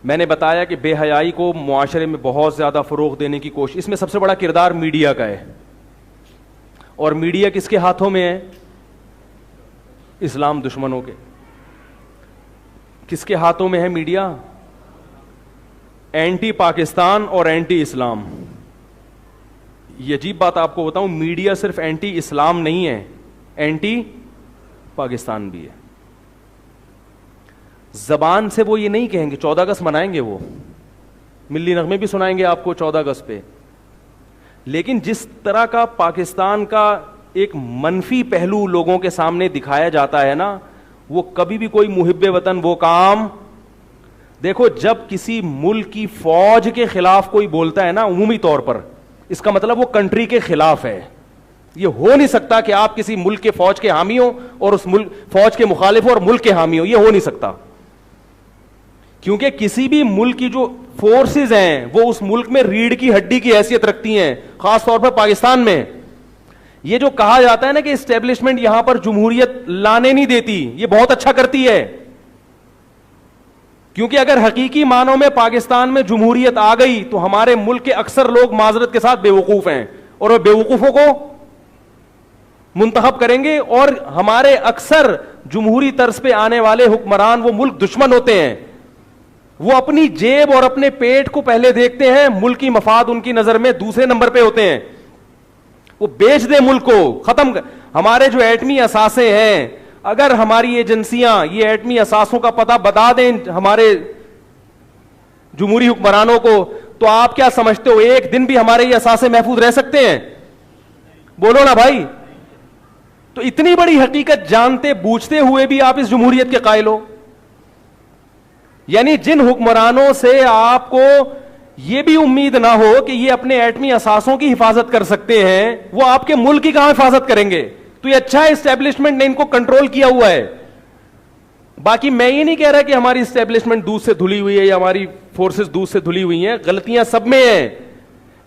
میں نے بتایا کہ بے حیائی کو معاشرے میں بہت زیادہ فروغ دینے کی کوشش, اس میں سب سے بڑا کردار میڈیا کا ہے. اور میڈیا کس کے ہاتھوں میں ہے؟ اسلام دشمنوں کے. کس کے ہاتھوں میں ہے میڈیا؟ اینٹی پاکستان اور اینٹی اسلام. یہ عجیب بات آپ کو بتاؤں, میڈیا صرف اینٹی اسلام نہیں ہے, اینٹی پاکستان بھی ہے. زبان سے وہ یہ نہیں کہیں گے 14 اگست منائیں گے, وہ ملی نغمے بھی سنائیں گے آپ کو 14 اگست پہ, لیکن جس طرح کا پاکستان کا ایک منفی پہلو لوگوں کے سامنے دکھایا جاتا ہے نا, وہ کبھی بھی کوئی محب وطن وہ کام. دیکھو جب کسی ملک کی فوج کے خلاف کوئی بولتا ہے نا عمومی طور پر, اس کا مطلب وہ کنٹری کے خلاف ہے. یہ ہو نہیں سکتا کہ آپ کسی ملک کے فوج کے حامی ہو اور اس ملک فوج کے مخالف ہو اور ملک کے حامی ہو, یہ ہو نہیں سکتا. کیونکہ کسی بھی ملک کی جو فورسز ہیں وہ اس ملک میں ریڑھ کی ہڈی کی حیثیت رکھتی ہیں, خاص طور پر پاکستان میں. یہ جو کہا جاتا ہے نا کہ اسٹیبلشمنٹ یہاں پر جمہوریت لانے نہیں دیتی, یہ بہت اچھا کرتی ہے. کیونکہ اگر حقیقی معنوں میں پاکستان میں جمہوریت آ گئی تو ہمارے ملک کے اکثر لوگ معذرت کے ساتھ بے وقوف ہیں, اور وہ بے وقوفوں کو منتخب کریں گے, اور ہمارے اکثر جمہوری طرز پہ آنے والے حکمران وہ ملک دشمن ہوتے ہیں. وہ اپنی جیب اور اپنے پیٹ کو پہلے دیکھتے ہیں, ملکی مفاد ان کی نظر میں دوسرے نمبر پہ ہوتے ہیں. وہ بیچ دیں ملک کو, ختم. ہمارے جو ایٹمی اثاثے ہیں, اگر ہماری ایجنسیاں یہ ایٹمی اثاثوں کا پتہ بتا دیں ہمارے جمہوری حکمرانوں کو, تو آپ کیا سمجھتے ہو ایک دن بھی ہمارے یہ اثاثے محفوظ رہ سکتے ہیں؟ بولو نا بھائی. تو اتنی بڑی حقیقت جانتے بوجھتے ہوئے بھی آپ اس جمہوریت کے قائل ہو. یعنی جن حکمرانوں سے آپ کو یہ بھی امید نہ ہو کہ یہ اپنے ایٹمی اثاثوں کی حفاظت کر سکتے ہیں, وہ آپ کے ملک کی کہاں حفاظت کریں گے؟ تو یہ اچھا ہے اسٹیبلشمنٹ نے ان کو کنٹرول کیا ہوا ہے. باقی میں یہ نہیں کہہ رہا کہ ہماری اسٹیبلشمنٹ دودھ سے دھلی ہوئی ہے یا ہماری فورسز دودھ سے دھلی ہوئی ہیں, غلطیاں سب میں ہیں.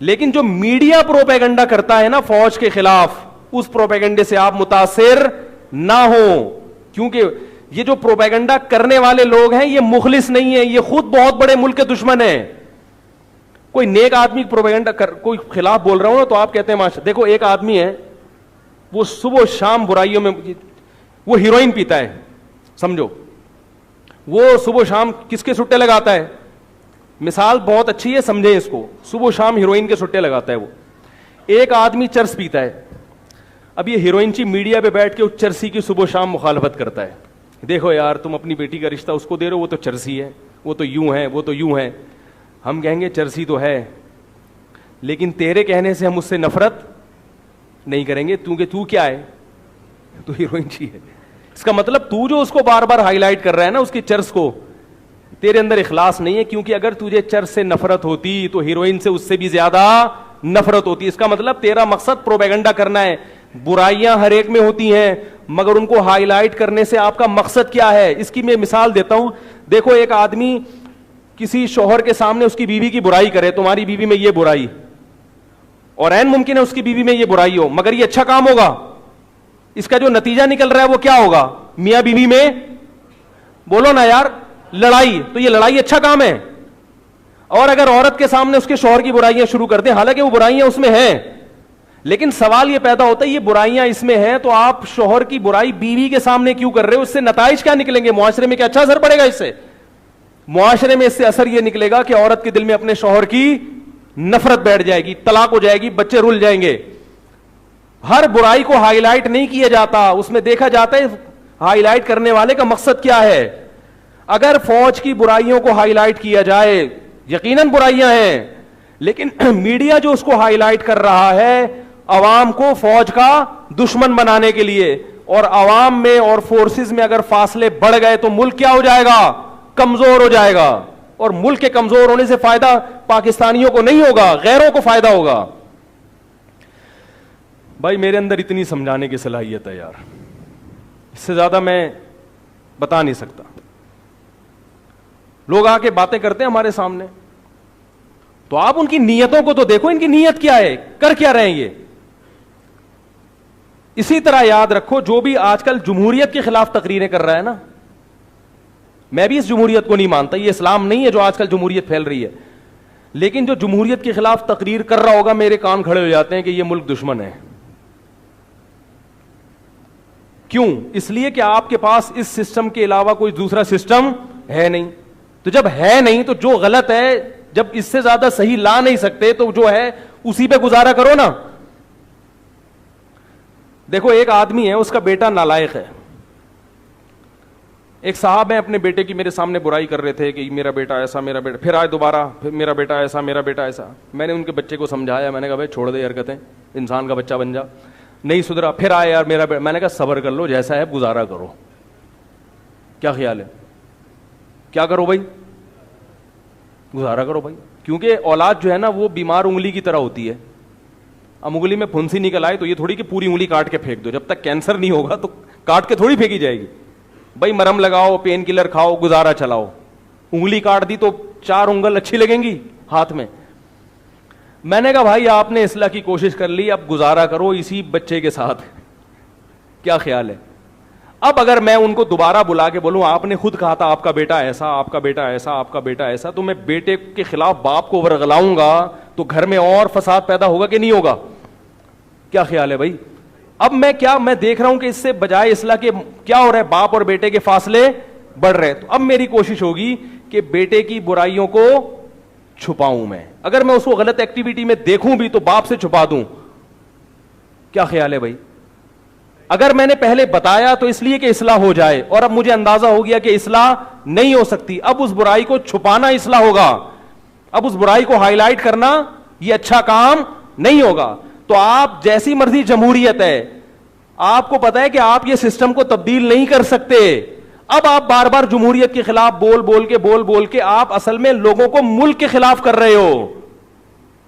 لیکن جو میڈیا پروپیگنڈا کرتا ہے نا فوج کے خلاف, اس پروپیگنڈے سے آپ متاثر نہ ہو. کیونکہ یہ جو پروپیگنڈا کرنے والے لوگ ہیں یہ مخلص نہیں ہیں, یہ خود بہت بڑے ملک کے دشمن ہیں. کوئی نیک آدمی پروپیگنڈا کوئی خلاف بول رہا ہوں نا تو آپ کہتے ہیں ماشاء. دیکھو ایک آدمی ہے وہ صبح شام برائیوں میں وہ ہیروئن پیتا ہے, سمجھو, وہ صبح شام کس کے سٹے لگاتا ہے؟ مثال بہت اچھی ہے, سمجھیں اس کو. صبح شام ہیروئن کے سٹے لگاتا ہے وہ. ایک آدمی چرس پیتا ہے. اب یہ ہیروئن چی میڈیا پہ بیٹھ کے اس چرسی کی صبح شام مخالفت کرتا ہے. دیکھو یار تم اپنی بیٹی کا رشتہ اس کو دے رہے ہو, وہ تو چرسی ہے, وہ تو یوں ہے, وہ تو یوں ہے. ہم کہیں گے چرسی تو ہے, لیکن تیرے کہنے سے ہم اس سے نفرت نہیں کریں گے, کیونکہ تو کیا ہے؟ تو ہیروئن چی ہے. اس کا مطلب تو جو اس کو بار بار ہائی لائٹ کر رہا ہے نا اس کی چرس کو, تیرے اندر اخلاص نہیں ہے. کیونکہ اگر تجھے چرس سے نفرت ہوتی تو ہیروئن سے اس سے بھی زیادہ نفرت ہوتی. اس کا مطلب تیرا مقصد پروپیگنڈا کرنا ہے. برائیاں ہر ایک میں ہوتی ہیں, مگر ان کو ہائی لائٹ کرنے سے آپ کا مقصد کیا ہے؟ اس کی میں مثال دیتا ہوں. دیکھو ایک آدمی کسی شوہر کے سامنے اس کی بیوی کی برائی کرے, تمہاری بیوی میں یہ برائی, اور عین ممکن ہے اس کی بیوی میں یہ برائی ہو, مگر یہ اچھا کام ہوگا. اس کا جو نتیجہ نکل رہا ہے وہ کیا ہوگا؟ میاں بیوی میں, بولو نا یار, لڑائی. تو یہ لڑائی اچھا کام ہے. اور اگر عورت کے سامنے اس کے شوہر کی برائیاں شروع کر دیں, حالانکہ وہ برائیاں اس میں ہیں, لیکن سوال یہ پیدا ہوتا ہے یہ برائیاں اس میں ہیں تو آپ شوہر کی برائی بیوی کے سامنے کیوں کر رہے ہو؟ اس سے نتائج کیا نکلیں گے؟ معاشرے میں کیا اچھا اثر پڑے گا اس سے؟ معاشرے میں اس سے اثر یہ نکلے گا کہ عورت کے دل میں اپنے شوہر کی نفرت بیٹھ جائے گی, طلاق ہو جائے گی, بچے رل جائیں گے. ہر برائی کو ہائی لائٹ نہیں کیا جاتا, اس میں دیکھا جاتا ہے ہائی لائٹ کرنے والے کا مقصد کیا ہے. اگر فوج کی برائیوں کو ہائی لائٹ کیا جائے, یقیناً برائیاں ہیں, لیکن میڈیا جو اس کو ہائی لائٹ کر رہا ہے عوام کو فوج کا دشمن بنانے کے لیے, اور عوام میں اور فورسز میں اگر فاصلے بڑھ گئے تو ملک کیا ہو جائے گا؟ کمزور ہو جائے گا. اور ملک کے کمزور ہونے سے فائدہ پاکستانیوں کو نہیں ہوگا, غیروں کو فائدہ ہوگا. بھائی میرے اندر اتنی سمجھانے کی صلاحیت ہے یار, اس سے زیادہ میں بتا نہیں سکتا. لوگ آ کے باتیں کرتے ہیں ہمارے سامنے, تو آپ ان کی نیتوں کو تو دیکھو, ان کی نیت کیا ہے, کر کیا رہے ہیں یہ. اسی طرح یاد رکھو جو بھی آج کل جمہوریت کے خلاف تقریریں کر رہا ہے نا, میں بھی اس جمہوریت کو نہیں مانتا, یہ اسلام نہیں ہے جو آج کل جمہوریت پھیل رہی ہے, لیکن جو جمہوریت کے خلاف تقریر کر رہا ہوگا میرے کان کھڑے ہو جاتے ہیں کہ یہ ملک دشمن ہے. کیوں؟ اس لیے کہ آپ کے پاس اس سسٹم کے علاوہ کوئی دوسرا سسٹم ہے نہیں. تو جب ہے نہیں تو جو غلط ہے, جب اس سے زیادہ صحیح لا نہیں سکتے تو جو ہے اسی پہ گزارا کرو نا. دیکھو ایک آدمی ہے, اس کا بیٹا نالائق ہے. ایک صاحب ہیں اپنے بیٹے کی میرے سامنے برائی کر رہے تھے کہ میرا بیٹا ایسا, میرا بیٹا, پھر آئے دوبارہ, پھر میرا بیٹا ایسا, میرا بیٹا ایسا. میں نے ان کے بچے کو سمجھایا, میں نے کہا بھائی چھوڑ دے حرکتیں, انسان کا بچہ بن جا. نہیں سدھرا, پھر آئے یار میرا بیٹا, میں نے کہا صبر کر لو, جیسا ہے گزارا کرو. کیا خیال ہے؟ کیا کرو بھائی؟ گزارا کرو بھائی, کیونکہ اولاد جو ہے نا وہ بیمار انگلی کی طرح ہوتی ہے. اب انگلی میں پھنسی نکل آئے تو یہ تھوڑی کہ پوری انگلی کاٹ کے پھینک دو, جب تک کینسر نہیں ہوگا تو کاٹ کے تھوڑی پھینکی جائے گی. بھائی مرہم لگاؤ, پین کلر کھاؤ, گزارا چلاؤ. انگلی کاٹ دی تو 4 انگل اچھی لگیں گی ہاتھ میں. میں نے کہا بھائی آپ نے اصلاح کی کوشش کر لی, اب گزارا کرو اسی بچے کے ساتھ. کیا خیال ہے؟ اب اگر میں ان کو دوبارہ بلا کے بولوں آپ نے خود کہا تھا آپ کا بیٹا ایسا, آپ کا بیٹا ایسا, آپ کا بیٹا ایسا, تو میں بیٹے کے خلاف باپ کو ورغلاؤں گا تو گھر میں اور فساد پیدا ہوگا کہ نہیں ہوگا؟ کیا خیال ہے بھائی؟ اب میں دیکھ رہا ہوں کہ اس سے بجائے اصلاح کے کیا ہو رہا ہے, باپ اور بیٹے کے فاصلے بڑھ رہے. تو اب میری کوشش ہوگی کہ بیٹے کی برائیوں کو چھپاؤں. میں اگر میں اس کو غلط ایکٹیویٹی میں دیکھوں بھی تو باپ سے چھپا دوں. کیا خیال ہے بھائی؟ اگر میں نے پہلے بتایا تو اس لیے کہ اصلاح ہو جائے, اور اب مجھے اندازہ ہو گیا کہ اصلاح نہیں ہو سکتی, اب اس برائی کو چھپانا اصلاح ہوگا, اب اس برائی کو ہائی لائٹ کرنا یہ اچھا کام نہیں ہوگا. تو آپ جیسی مرضی جمہوریت ہے, آپ کو پتا ہے کہ آپ یہ سسٹم کو تبدیل نہیں کر سکتے. اب آپ بار بار جمہوریت کے خلاف بول کے آپ اصل میں لوگوں کو ملک کے خلاف کر رہے ہو.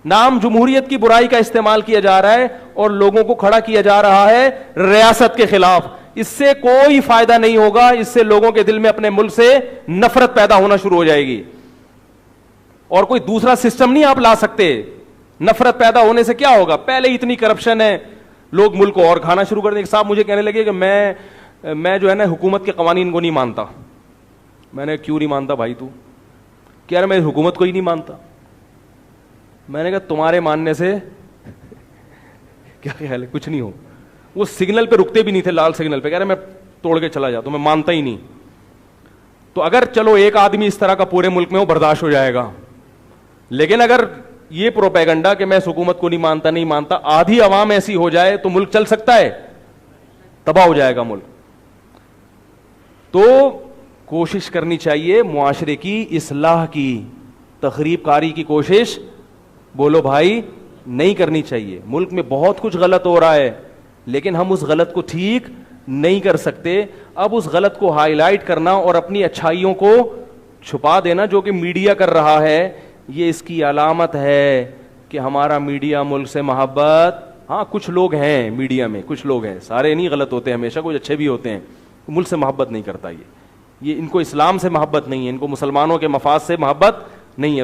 نام جمہوریت کی برائی کا استعمال کیا جا رہا ہے اور لوگوں کو کھڑا کیا جا رہا ہے ریاست کے خلاف. اس سے کوئی فائدہ نہیں ہوگا, اس سے لوگوں کے دل میں اپنے ملک سے نفرت پیدا ہونا شروع ہو جائے گی, اور کوئی دوسرا سسٹم نہیں آپ لا سکتے. نفرت پیدا ہونے سے کیا ہوگا؟ پہلے اتنی کرپشن ہے, لوگ ملک کو اور کھانا شروع کر دیں. ایک صاحب مجھے کہنے لگے کہ میں جو ہے نا حکومت کے قوانین کو نہیں مانتا. میں نے کیوں نہیں مانتا بھائی؟ تو کہہ رہا میں حکومت کو ہی نہیں مانتا. میں نے کہا تمہارے ماننے سے کیا خیال ہے؟ کچھ نہیں ہو. وہ سگنل پہ رکتے بھی نہیں تھے, لال سگنل پہ, کہہ رہے میں توڑ کے چلا جاتا ہوں, میں مانتا ہی نہیں. تو اگر چلو ایک آدمی اس طرح کا پورے ملک میں وہ برداشت ہو جائے گا, لیکن اگر یہ پروپیگنڈا کہ میں اس حکومت کو نہیں مانتا, آدھی عوام ایسی ہو جائے تو ملک چل سکتا ہے؟ تباہ ہو جائے گا ملک. تو کوشش کرنی چاہیے معاشرے کی اصلاح کی, تخریب کاری کی کوشش بولو بھائی نہیں کرنی چاہیے. ملک میں بہت کچھ غلط ہو رہا ہے لیکن ہم اس غلط کو ٹھیک نہیں کر سکتے. اب اس غلط کو ہائی لائٹ کرنا اور اپنی اچھائیوں کو چھپا دینا جو کہ میڈیا کر رہا ہے, یہ اس کی علامت ہے کہ ہمارا میڈیا ملک سے محبت. ہاں کچھ لوگ ہیں میڈیا میں, کچھ لوگ ہیں, سارے نہیں غلط ہوتے ہمیشہ, کچھ اچھے بھی ہوتے ہیں. ملک سے محبت نہیں کرتا یہ ان کو اسلام سے محبت نہیں ہے, ان کو مسلمانوں کے مفاد سے محبت نہیں ہے.